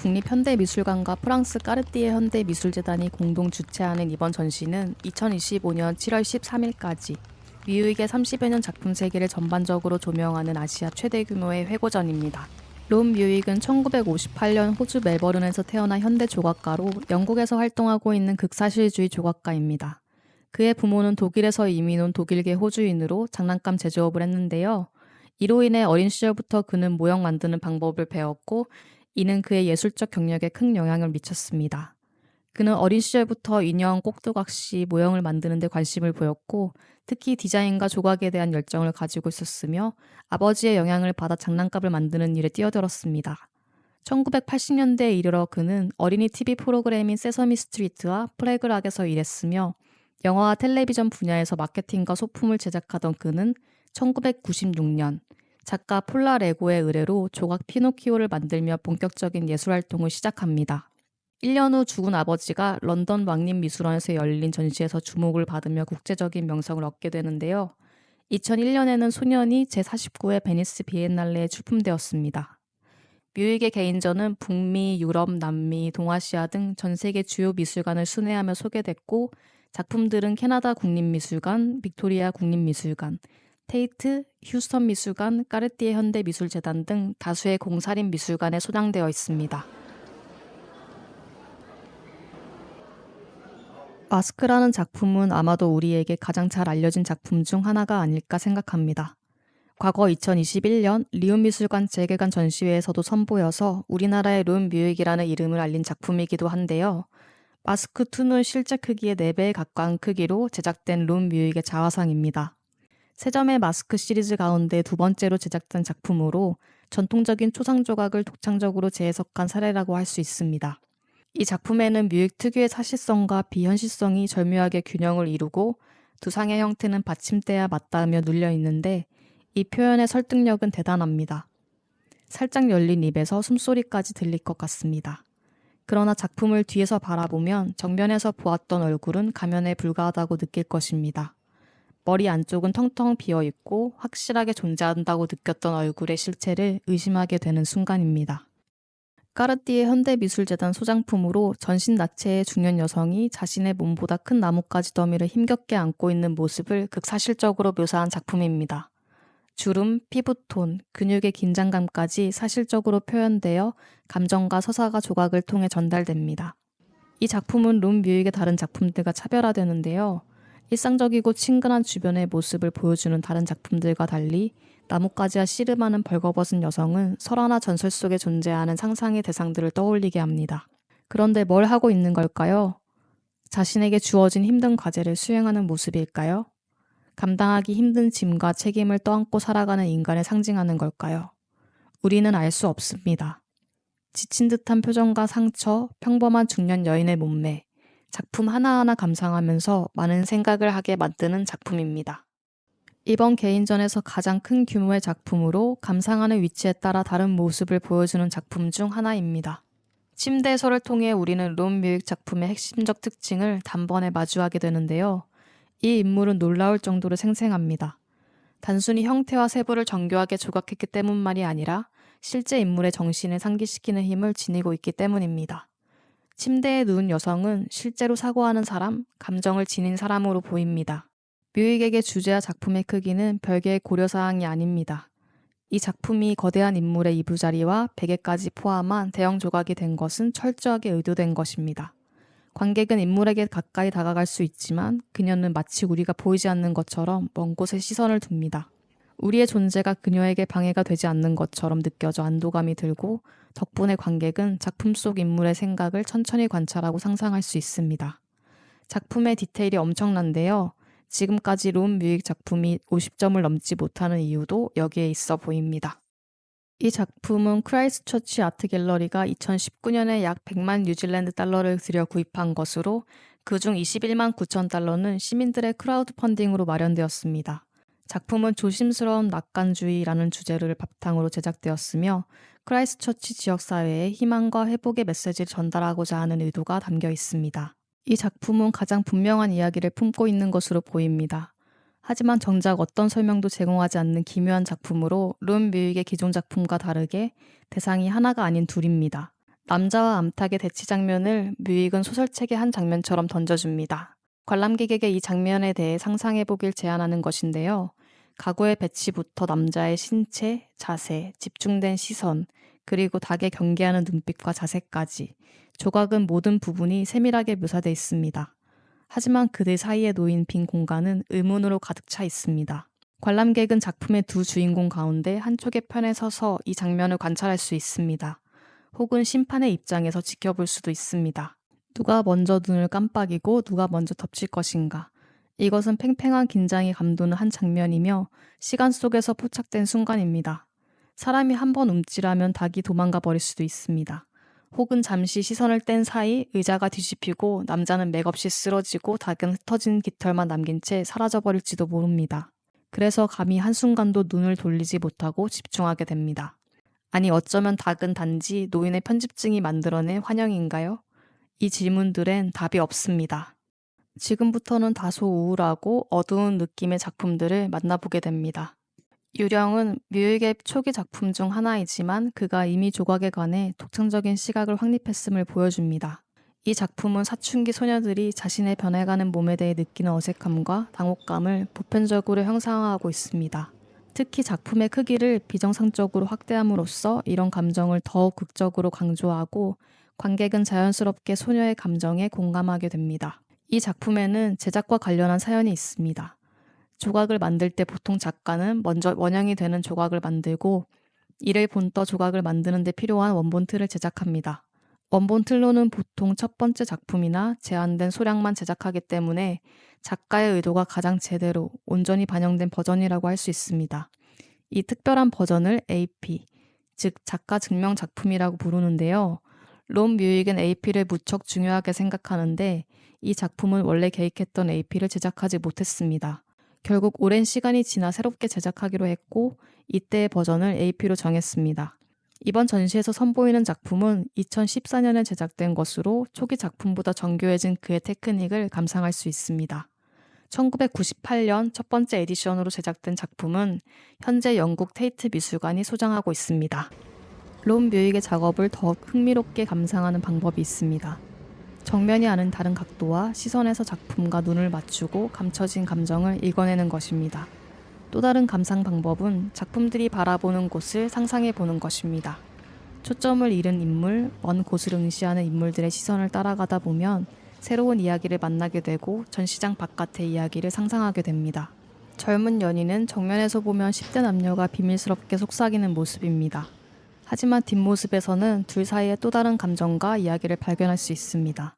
국립현대미술관과 프랑스 까르띠에 현대미술재단이 공동 주최하는 이번 전시는 2025년 7월 13일까지 뮤익의 30여 년 작품 세계를 전반적으로 조명하는 아시아 최대 규모의 회고전입니다. 롬 뮤익은 1958년 호주 멜버른에서 태어난 현대 조각가로 영국에서 활동하고 있는 극사실주의 조각가입니다. 그의 부모는 독일에서 이민 온 독일계 호주인으로 장난감 제조업을 했는데요. 이로 인해 어린 시절부터 그는 모형 만드는 방법을 배웠고 이는 그의 예술적 경력에 큰 영향을 미쳤습니다. 그는 어린 시절부터 인형, 꼭두각시, 모형을 만드는 데 관심을 보였고 특히 디자인과 조각에 대한 열정을 가지고 있었으며 아버지의 영향을 받아 장난감을 만드는 일에 뛰어들었습니다. 1980년대에 이르러 그는 어린이 TV 프로그램인 세서미 스트리트와 플래그락에서 일했으며 영화와 텔레비전 분야에서 마케팅과 소품을 제작하던 그는 1996년 작가 폴라 레고의 의뢰로 조각 피노키오를 만들며 본격적인 예술활동을 시작합니다. 1년 후 죽은 아버지가 런던 왕립미술원에서 열린 전시에서 주목을 받으며 국제적인 명성을 얻게 되는데요. 2001년에는 소년이 제49회 베니스 비엔날레에 출품되었습니다. 뮤익의 개인전은 북미, 유럽, 남미, 동아시아 등 전 세계 주요 미술관을 순회하며 소개됐고 작품들은 캐나다 국립미술관, 빅토리아 국립미술관, 테이트, 휴스턴 미술관, 까르띠에 현대미술재단 등 다수의 공사립 미술관에 소장되어 있습니다. 마스크라는 작품은 아마도 우리에게 가장 잘 알려진 작품 중 하나가 아닐까 생각합니다. 과거 2021년 리움미술관 재개관 전시회에서도 선보여서 우리나라의 룸 뮤익이라는 이름을 알린 작품이기도 한데요. 마스크2는 실제 크기의 4배에 가까운 크기로 제작된 룸 뮤익의 자화상입니다. 세점의 마스크 시리즈 가운데 두 번째로 제작된 작품으로 전통적인 초상 조각을 독창적으로 재해석한 사례라고 할 수 있습니다. 이 작품에는 뮤익 특유의 사실성과 비현실성이 절묘하게 균형을 이루고 두 상의 형태는 받침대와 맞닿으며 눌려 있는데 이 표현의 설득력은 대단합니다. 살짝 열린 입에서 숨소리까지 들릴 것 같습니다. 그러나 작품을 뒤에서 바라보면 정면에서 보았던 얼굴은 가면에 불과하다고 느낄 것입니다. 머리 안쪽은 텅텅 비어있고 확실하게 존재한다고 느꼈던 얼굴의 실체를 의심하게 되는 순간입니다. 까르띠에 현대미술재단 소장품으로 전신 나체의 중년 여성이 자신의 몸보다 큰 나뭇가지 더미를 힘겹게 안고 있는 모습을 극사실적으로 묘사한 작품입니다. 주름, 피부톤, 근육의 긴장감까지 사실적으로 표현되어 감정과 서사가 조각을 통해 전달됩니다. 이 작품은 룸 뮤익의 다른 작품들과 차별화되는데요. 일상적이고 친근한 주변의 모습을 보여주는 다른 작품들과 달리 나뭇가지와 씨름하는 벌거벗은 여성은 설화나 전설 속에 존재하는 상상의 대상들을 떠올리게 합니다. 그런데 뭘 하고 있는 걸까요? 자신에게 주어진 힘든 과제를 수행하는 모습일까요? 감당하기 힘든 짐과 책임을 떠안고 살아가는 인간을 상징하는 걸까요? 우리는 알 수 없습니다. 지친 듯한 표정과 상처, 평범한 중년 여인의 몸매, 작품 하나하나 감상하면서 많은 생각을 하게 만드는 작품입니다. 이번 개인전에서 가장 큰 규모의 작품으로 감상하는 위치에 따라 다른 모습을 보여주는 작품 중 하나입니다. 침대 해설을 통해 우리는 롬 뮤익 작품의 핵심적 특징을 단번에 마주하게 되는데요. 이 인물은 놀라울 정도로 생생합니다. 단순히 형태와 세부를 정교하게 조각했기 때문만이 아니라 실제 인물의 정신을 상기시키는 힘을 지니고 있기 때문입니다. 침대에 누운 여성은 실제로 사고하는 사람, 감정을 지닌 사람으로 보입니다. 뮤익에게 주제와 작품의 크기는 별개의 고려사항이 아닙니다. 이 작품이 거대한 인물의 이부자리와 베개까지 포함한 대형 조각이 된 것은 철저하게 의도된 것입니다. 관객은 인물에게 가까이 다가갈 수 있지만 그녀는 마치 우리가 보이지 않는 것처럼 먼 곳에 시선을 둡니다. 우리의 존재가 그녀에게 방해가 되지 않는 것처럼 느껴져 안도감이 들고 덕분에 관객은 작품 속 인물의 생각을 천천히 관찰하고 상상할 수 있습니다. 작품의 디테일이 엄청난데요. 지금까지 롬 뮤익 작품이 50점을 넘지 못하는 이유도 여기에 있어 보입니다. 이 작품은 크라이스트처치 아트갤러리가 2019년에 약 100만 뉴질랜드 달러를 들여 구입한 것으로 그중 21만 9천 달러는 시민들의 크라우드 펀딩으로 마련되었습니다. 작품은 조심스러운 낙관주의라는 주제를 바탕으로 제작되었으며 크라이스트처치 지역사회에 희망과 회복의 메시지를 전달하고자 하는 의도가 담겨 있습니다. 이 작품은 가장 분명한 이야기를 품고 있는 것으로 보입니다. 하지만 정작 어떤 설명도 제공하지 않는 기묘한 작품으로 룸 뮤익의 기존 작품과 다르게 대상이 하나가 아닌 둘입니다. 남자와 암탉의 대치 장면을 뮤익은 소설책의 한 장면처럼 던져줍니다. 관람객에게 이 장면에 대해 상상해보길 제안하는 것인데요. 가구의 배치부터 남자의 신체, 자세, 집중된 시선, 그리고 닭의 경계하는 눈빛과 자세까지 조각은 모든 부분이 세밀하게 묘사되어 있습니다. 하지만 그들 사이에 놓인 빈 공간은 의문으로 가득 차 있습니다. 관람객은 작품의 두 주인공 가운데 한쪽의 편에 서서 이 장면을 관찰할 수 있습니다. 혹은 심판의 입장에서 지켜볼 수도 있습니다. 누가 먼저 눈을 깜빡이고 누가 먼저 덮칠 것인가. 이것은 팽팽한 긴장이 감도는 한 장면이며 시간 속에서 포착된 순간입니다. 사람이 한 번 움찔하면 닭이 도망가 버릴 수도 있습니다. 혹은 잠시 시선을 뗀 사이 의자가 뒤집히고 남자는 맥없이 쓰러지고 닭은 흩어진 깃털만 남긴 채 사라져버릴지도 모릅니다. 그래서 감히 한순간도 눈을 돌리지 못하고 집중하게 됩니다. 아니 어쩌면 닭은 단지 노인의 편집증이 만들어낸 환영인가요? 이 질문들엔 답이 없습니다. 지금부터는 다소 우울하고 어두운 느낌의 작품들을 만나보게 됩니다. 유령은 뮤익의 초기 작품 중 하나이지만 그가 이미 조각에 관해 독창적인 시각을 확립했음을 보여줍니다. 이 작품은 사춘기 소녀들이 자신의 변해가는 몸에 대해 느끼는 어색함과 당혹감을 보편적으로 형상화하고 있습니다. 특히 작품의 크기를 비정상적으로 확대함으로써 이런 감정을 더욱 극적으로 강조하고 관객은 자연스럽게 소녀의 감정에 공감하게 됩니다. 이 작품에는 제작과 관련한 사연이 있습니다. 조각을 만들 때 보통 작가는 먼저 원형이 되는 조각을 만들고 이를 본떠 조각을 만드는 데 필요한 원본 틀을 제작합니다. 원본 틀로는 보통 첫 번째 작품이나 제한된 소량만 제작하기 때문에 작가의 의도가 가장 제대로 온전히 반영된 버전이라고 할 수 있습니다. 이 특별한 버전을 AP, 즉 작가 증명 작품이라고 부르는데요. 롬 뮤익은 AP를 무척 중요하게 생각하는데 이 작품은 원래 계획했던 AP를 제작하지 못했습니다. 결국 오랜 시간이 지나 새롭게 제작하기로 했고 이때의 버전을 AP로 정했습니다. 이번 전시에서 선보이는 작품은 2014년에 제작된 것으로 초기 작품보다 정교해진 그의 테크닉을 감상할 수 있습니다. 1998년 첫 번째 에디션으로 제작된 작품은 현재 영국 테이트 미술관이 소장하고 있습니다. 롬 뮤익의 작업을 더욱 흥미롭게 감상하는 방법이 있습니다. 정면이 아닌 다른 각도와 시선에서 작품과 눈을 맞추고 감춰진 감정을 읽어내는 것입니다. 또 다른 감상 방법은 작품들이 바라보는 곳을 상상해 보는 것입니다. 초점을 잃은 인물, 먼 곳을 응시하는 인물들의 시선을 따라가다 보면 새로운 이야기를 만나게 되고 전시장 바깥의 이야기를 상상하게 됩니다. 젊은 연인은 정면에서 보면 10대 남녀가 비밀스럽게 속삭이는 모습입니다. 하지만 뒷모습에서는 둘 사이의 또 다른 감정과 이야기를 발견할 수 있습니다.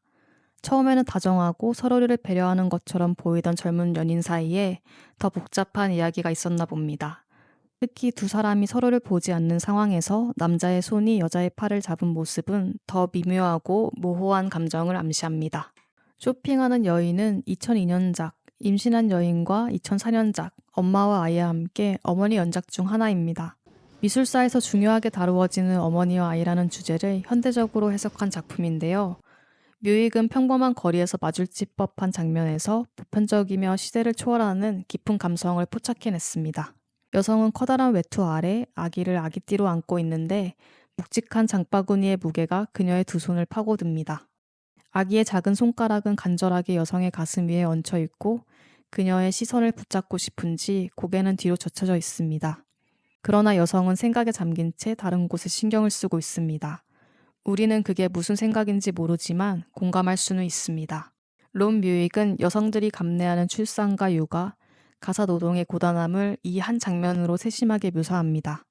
처음에는 다정하고 서로를 배려하는 것처럼 보이던 젊은 연인 사이에 더 복잡한 이야기가 있었나 봅니다. 특히 두 사람이 서로를 보지 않는 상황에서 남자의 손이 여자의 팔을 잡은 모습은 더 미묘하고 모호한 감정을 암시합니다. 쇼핑하는 여인은 2002년작, 임신한 여인과 2004년작, 엄마와 아이와 함께 어머니 연작 중 하나입니다. 미술사에서 중요하게 다루어지는 어머니와 아이라는 주제를 현대적으로 해석한 작품인데요. 뮤익은 평범한 거리에서 마주칠 법한 장면에서 보편적이며 시대를 초월하는 깊은 감성을 포착해냈습니다. 여성은 커다란 외투 아래 아기를 아기띠로 안고 있는데 묵직한 장바구니의 무게가 그녀의 두 손을 파고듭니다. 아기의 작은 손가락은 간절하게 여성의 가슴 위에 얹혀 있고 그녀의 시선을 붙잡고 싶은지 고개는 뒤로 젖혀져 있습니다. 그러나 여성은 생각에 잠긴 채 다른 곳에 신경을 쓰고 있습니다. 우리는 그게 무슨 생각인지 모르지만 공감할 수는 있습니다. 롬 뮤익은 여성들이 감내하는 출산과 육아, 가사 노동의 고단함을 이 한 장면으로 세심하게 묘사합니다.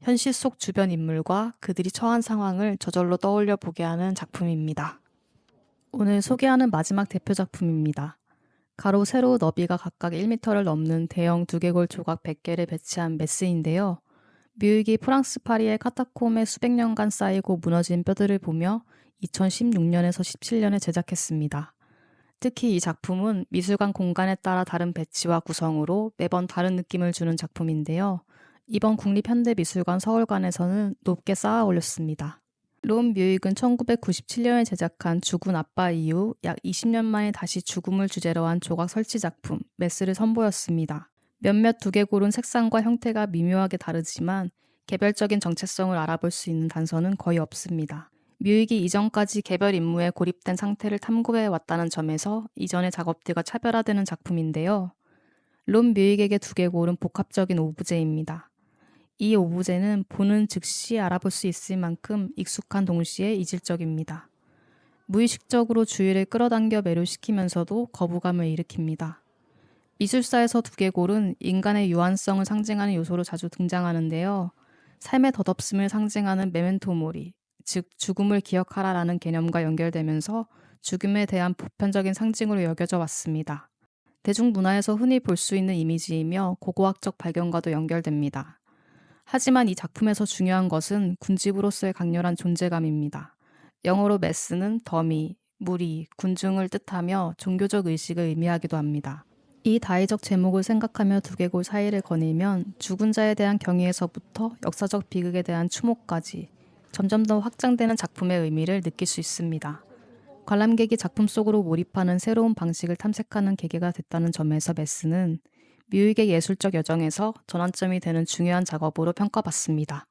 현실 속 주변 인물과 그들이 처한 상황을 저절로 떠올려 보게 하는 작품입니다. 오늘 소개하는 마지막 대표 작품입니다. 가로, 세로, 너비가 각각 1m를 넘는 대형 두개골 조각 100개를 배치한 메스인데요. 뮤익이 프랑스 파리의 카타콤에 수백 년간 쌓이고 무너진 뼈들을 보며 2016년에서 17년에 제작했습니다. 특히 이 작품은 미술관 공간에 따라 다른 배치와 구성으로 매번 다른 느낌을 주는 작품인데요. 이번 국립현대미술관 서울관에서는 높게 쌓아 올렸습니다. 롬 뮤익은 1997년에 제작한 죽은 아빠 이후 약 20년 만에 다시 죽음을 주제로 한 조각 설치 작품 메스를 선보였습니다. 몇몇 두개골은 색상과 형태가 미묘하게 다르지만 개별적인 정체성을 알아볼 수 있는 단서는 거의 없습니다. 뮤익이 이전까지 개별 임무에 고립된 상태를 탐구해 왔다는 점에서 이전의 작업들과 차별화되는 작품인데요. 롬 뮤익에게 두개골은 복합적인 오브제입니다. 이 오브제는 보는 즉시 알아볼 수 있을 만큼 익숙한 동시에 이질적입니다. 무의식적으로 주의를 끌어당겨 매료시키면서도 거부감을 일으킵니다. 미술사에서 두개골은 인간의 유한성을 상징하는 요소로 자주 등장하는데요. 삶의 덧없음을 상징하는 메멘토 모리, 즉 죽음을 기억하라라는 개념과 연결되면서 죽음에 대한 보편적인 상징으로 여겨져 왔습니다. 대중문화에서 흔히 볼 수 있는 이미지이며 고고학적 발견과도 연결됩니다. 하지만 이 작품에서 중요한 것은 군집으로서의 강렬한 존재감입니다. 영어로 메스는 더미, 무리, 군중을 뜻하며 종교적 의식을 의미하기도 합니다. 이 다의적 제목을 생각하며 두개골 사이를 거닐면 죽은 자에 대한 경외에서부터 역사적 비극에 대한 추모까지 점점 더 확장되는 작품의 의미를 느낄 수 있습니다. 관람객이 작품 속으로 몰입하는 새로운 방식을 탐색하는 계기가 됐다는 점에서 메스는 뮤익의 예술적 여정에서 전환점이 되는 중요한 작업으로 평가받습니다.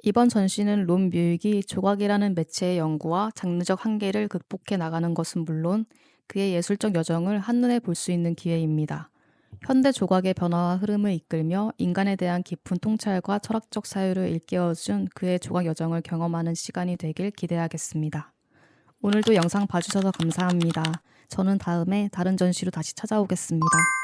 이번 전시는 롬 뮤익이 조각이라는 매체의 연구와 장르적 한계를 극복해 나가는 것은 물론 그의 예술적 여정을 한눈에 볼 수 있는 기회입니다. 현대 조각의 변화와 흐름을 이끌며 인간에 대한 깊은 통찰과 철학적 사유를 일깨워준 그의 조각 여정을 경험하는 시간이 되길 기대하겠습니다. 오늘도 영상 봐주셔서 감사합니다. 저는 다음에 다른 전시로 다시 찾아오겠습니다.